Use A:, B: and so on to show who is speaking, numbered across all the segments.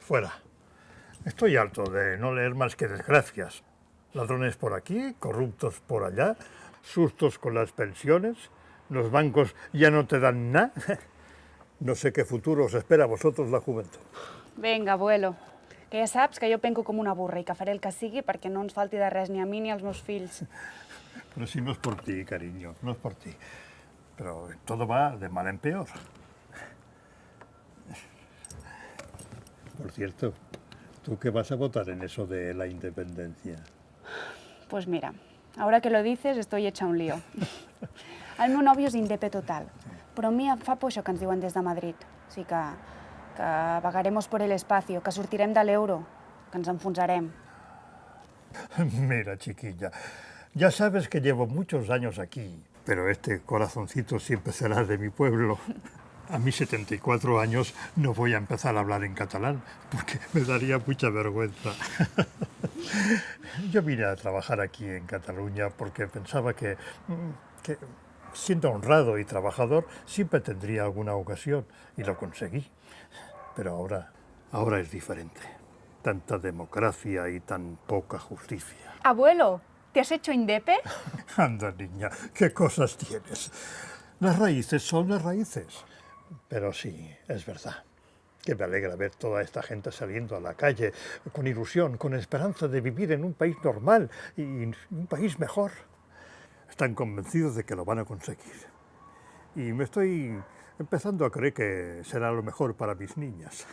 A: Fuera. Estoy harto de no leer más que desgracias. Ladrones por aquí, corruptos por allá, sustos con las pensiones, los bancos ya no te dan nada. No sé qué futuro os espera a vosotros la juventud.
B: Vinga, abuelo, que ja saps que jo penco com una burra i que faré el que sigui perquè no ens falti de res ni a mi ni als meus fills.
A: Pero si no es por ti, cariño, no es por ti. Pero todo va de mal en peor. Por cierto, ¿tú qué vas a votar en eso de la independencia?
B: Pues mira, ahora que lo dices estoy hecha un lío. El meu nòvio és indepe total, però a mi em fa por això que ens diuen des de Madrid. O sigui que vagaremos por el espacio, que sortirem de l'euro, que ens enfonsarem.
A: Mira, chiquilla, ya sabes que llevo muchos años aquí, pero este corazoncito siempre será de mi pueblo. A mis 74 años no voy a empezar a hablar en catalán, porque me daría mucha vergüenza. Yo vine a trabajar aquí en Cataluña porque pensaba que siendo honrado y trabajador, siempre tendría alguna ocasión, y lo conseguí. Pero ahora es diferente. Tanta democracia y tan poca justicia.
B: Abuelo, ¿te has hecho indepe?
A: Anda, niña, ¿qué cosas tienes? Las raíces son las raíces. Pero sí, es verdad, que me alegra ver toda esta gente saliendo a la calle con ilusión, con esperanza de vivir en un país normal y un país mejor. Están convencidos de que lo van a conseguir. Y me estoy empezando a creer que será lo mejor para mis niñas.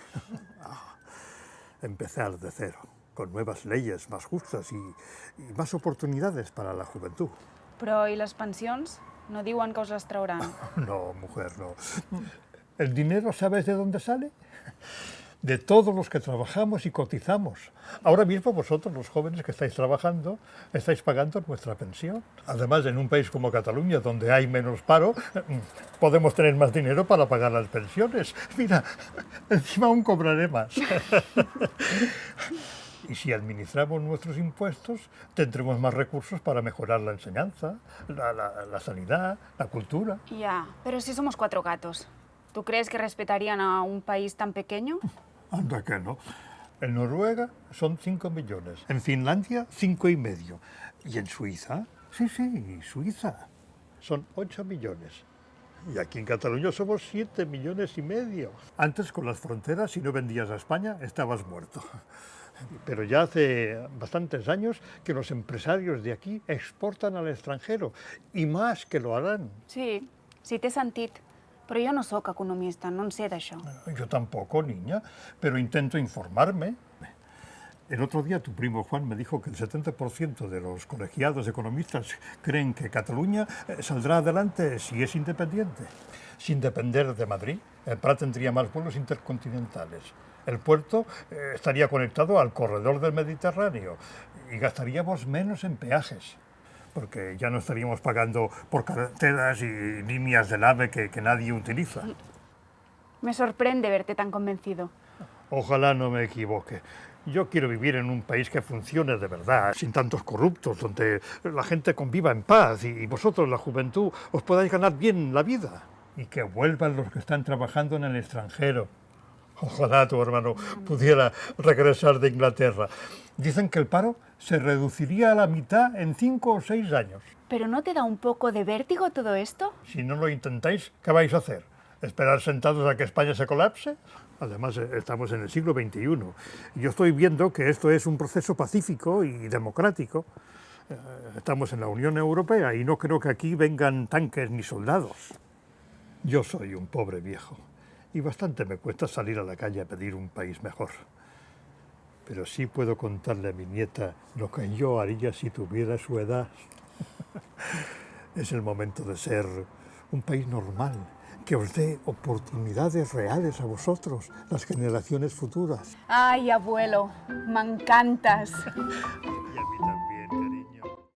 A: Empezar de cero, con nuevas leyes más justas y más oportunidades para la juventud.
B: Però i les pensions? No diuen que us les trauran.
A: No, mujer, no. ¿El dinero sabes de dónde sale? De todos los que trabajamos y cotizamos. Ahora mismo vosotros, los jóvenes que estáis trabajando, estáis pagando nuestra pensión. Además, en un país como Cataluña, donde hay menos paro, podemos tener más dinero para pagar las pensiones. Mira, encima aún cobraré más. Y si administramos nuestros impuestos, tendremos más recursos para mejorar la enseñanza, la sanidad, la cultura.
B: Ya, pero si somos 4 gatos. ¿Tú crees que respetarían a un país tan pequeño?
A: Anda que no. En Noruega son 5 millones, en Finlandia 5,5. Y en Suiza, sí, Suiza, son 8 millones. Y aquí en Cataluña somos 7,5 millones. Antes con las fronteras, si no vendías a España, estabas muerto. Pero ya hace bastantes años que los empresarios de aquí exportan al extranjero, y más que lo harán.
B: Sí, sí t'he sentit. Però jo no sóc economista, no en sé d'això.
A: Yo tampoco, niña, pero intento informarme. El otro día tu primo Juan me dijo que el 70% de los colegiados economistas creen que Cataluña saldrá adelante si es independiente. Sin depender de Madrid, el Prat tendría más vuelos intercontinentales. El puerto estaría conectado al corredor del Mediterráneo y gastaríamos menos en peajes, porque ya no estaríamos pagando por carreteras y líneas del AVE que nadie utiliza.
B: Me sorprende verte tan convencido.
A: Ojalá no me equivoque. Yo quiero vivir en un país que funcione de verdad, sin tantos corruptos, donde la gente conviva en paz y vosotros, la juventud, os podáis ganar bien la vida. Y que vuelvan los que están trabajando en el extranjero. Ojalá tu hermano pudiera regresar de Inglaterra. Dicen que el paro se reduciría a la mitad en 5 o 6 años.
B: ¿Pero no te da un poco de vértigo todo esto?
A: Si no lo intentáis, ¿qué vais a hacer? ¿Esperar sentados a que España se colapse? Además, estamos en el siglo XXI. Y yo estoy viendo que esto es un proceso pacífico y democrático. Estamos en la Unión Europea y no creo que aquí vengan tanques ni soldados. Yo soy un pobre viejo y bastante me cuesta salir a la calle a pedir un país mejor. Pero sí puedo contarle a mi nieta lo que yo haría si tuviera su edad. Es el momento de ser un país normal, que os dé oportunidades reales a vosotros, las generaciones futuras.
B: Ay, abuelo, m'encantes.
A: Y a mí también.